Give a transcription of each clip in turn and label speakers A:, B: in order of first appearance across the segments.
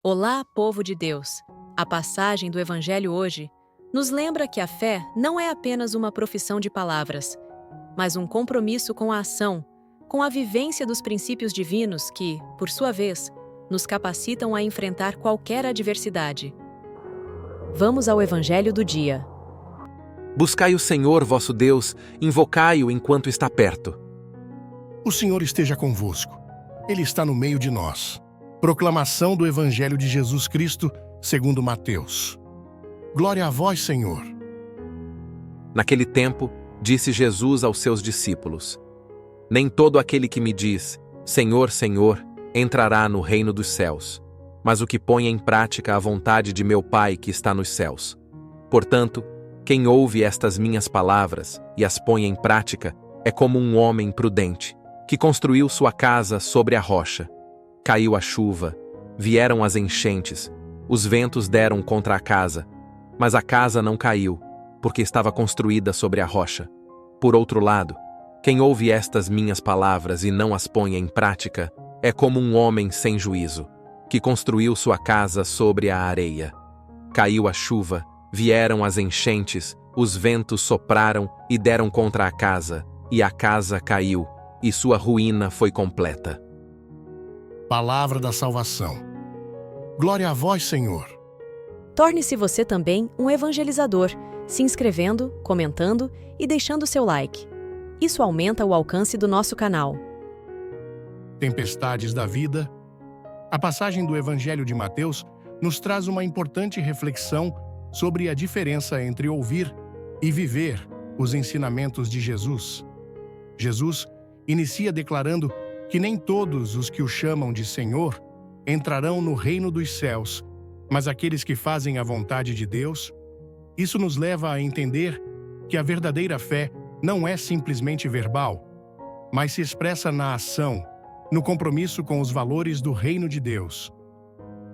A: Olá, povo de Deus! A passagem do Evangelho hoje nos lembra que a fé não é apenas uma profissão de palavras, mas um compromisso com a ação, com a vivência dos princípios divinos que, por sua vez, nos capacitam a enfrentar qualquer adversidade. Vamos ao Evangelho do dia.
B: Buscai o Senhor vosso Deus, invocai-o enquanto está perto.
C: O Senhor esteja convosco. Ele está no meio de nós. Proclamação do Evangelho de Jesus Cristo, segundo Mateus. Glória a vós, Senhor.
B: Naquele tempo, disse Jesus aos seus discípulos: Nem todo aquele que me diz, Senhor, Senhor, entrará no reino dos céus, mas o que põe em prática a vontade de meu Pai que está nos céus. Portanto, quem ouve estas minhas palavras e as põe em prática é como um homem prudente, que construiu sua casa sobre a rocha. Caiu a chuva, vieram as enchentes, os ventos deram contra a casa, mas a casa não caiu, porque estava construída sobre a rocha. Por outro lado, quem ouve estas minhas palavras e não as põe em prática é como um homem sem juízo, que construiu sua casa sobre a areia. Caiu a chuva, vieram as enchentes, os ventos sopraram e deram contra a casa, e a casa caiu, e sua ruína foi completa.
C: Palavra da salvação. Glória a vós, Senhor.
A: Torne-se você também um evangelizador, se inscrevendo, comentando e deixando seu like. Isso aumenta o alcance do nosso canal.
C: Tempestades da vida. A passagem do Evangelho de Mateus nos traz uma importante reflexão sobre a diferença entre ouvir e viver os ensinamentos de Jesus. Jesus inicia declarando que nem todos os que o chamam de Senhor entrarão no reino dos céus, mas aqueles que fazem a vontade de Deus. Isso nos leva a entender que a verdadeira fé não é simplesmente verbal, mas se expressa na ação, no compromisso com os valores do reino de Deus.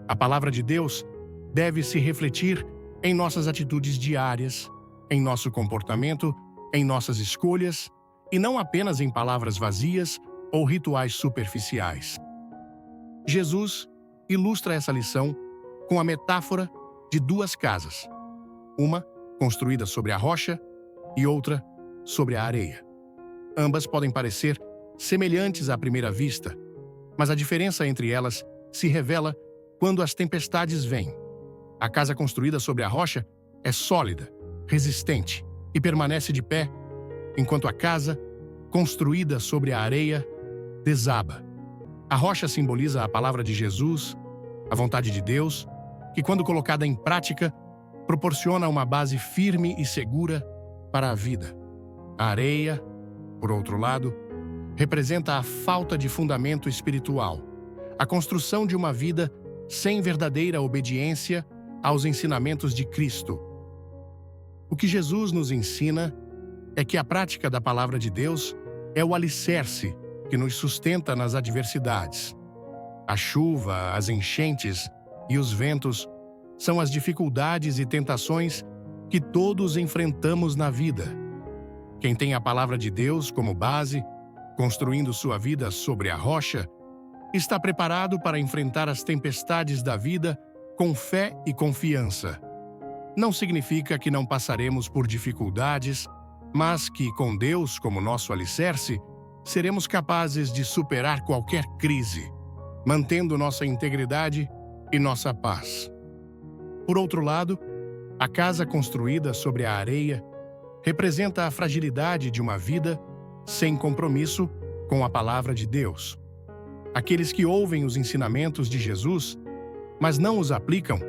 C: A palavra de Deus deve se refletir em nossas atitudes diárias, em nosso comportamento, em nossas escolhas, e não apenas em palavras vazias ou rituais superficiais. Jesus ilustra essa lição com a metáfora de duas casas, uma construída sobre a rocha e outra sobre a areia. Ambas podem parecer semelhantes à primeira vista, mas a diferença entre elas se revela quando as tempestades vêm. A casa construída sobre a rocha é sólida, resistente e permanece de pé, enquanto a casa construída sobre a areia desaba. A rocha simboliza a palavra de Jesus, a vontade de Deus, que, quando colocada em prática, proporciona uma base firme e segura para a vida. A areia, por outro lado, representa a falta de fundamento espiritual, a construção de uma vida sem verdadeira obediência aos ensinamentos de Cristo. O que Jesus nos ensina é que a prática da palavra de Deus é o alicerce que nos sustenta nas adversidades. A chuva, as enchentes e os ventos são as dificuldades e tentações que todos enfrentamos na vida. Quem tem a palavra de Deus como base, construindo sua vida sobre a rocha, está preparado para enfrentar as tempestades da vida com fé e confiança. Não significa que não passaremos por dificuldades, mas que, com Deus como nosso alicerce, seremos capazes de superar qualquer crise, mantendo nossa integridade e nossa paz. Por outro lado, a casa construída sobre a areia representa a fragilidade de uma vida sem compromisso com a palavra de Deus. Aqueles que ouvem os ensinamentos de Jesus, mas não os aplicam,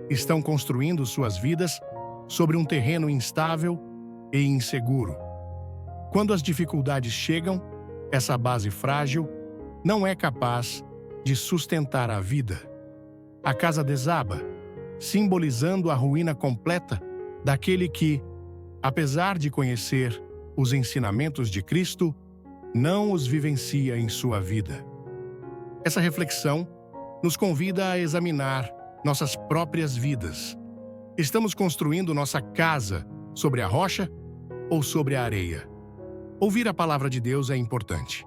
C: estão construindo suas vidas sobre um terreno instável e inseguro. Quando as dificuldades chegam, essa base frágil não é capaz de sustentar a vida. A casa desaba, simbolizando a ruína completa daquele que, apesar de conhecer os ensinamentos de Cristo, não os vivencia em sua vida. Essa reflexão nos convida a examinar nossas próprias vidas. Estamos construindo nossa casa sobre a rocha ou sobre a areia? Ouvir a palavra de Deus é importante,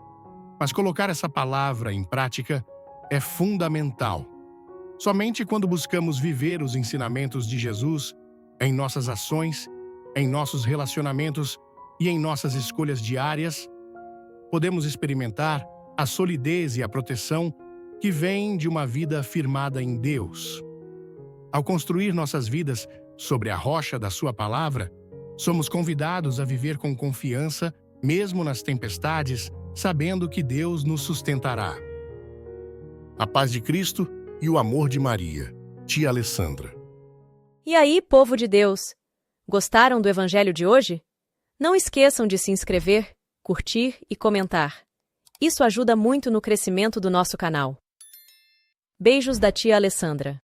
C: mas colocar essa palavra em prática é fundamental. Somente quando buscamos viver os ensinamentos de Jesus em nossas ações, em nossos relacionamentos e em nossas escolhas diárias, podemos experimentar a solidez e a proteção que vêm de uma vida firmada em Deus. Ao construir nossas vidas sobre a rocha da Sua palavra, somos convidados a viver com confiança, mesmo nas tempestades, sabendo que Deus nos sustentará. A paz de Cristo e o amor de Maria. Tia Alessandra.
A: E aí, povo de Deus, gostaram do Evangelho de hoje? Não esqueçam de se inscrever, curtir e comentar. Isso ajuda muito no crescimento do nosso canal. Beijos da tia Alessandra.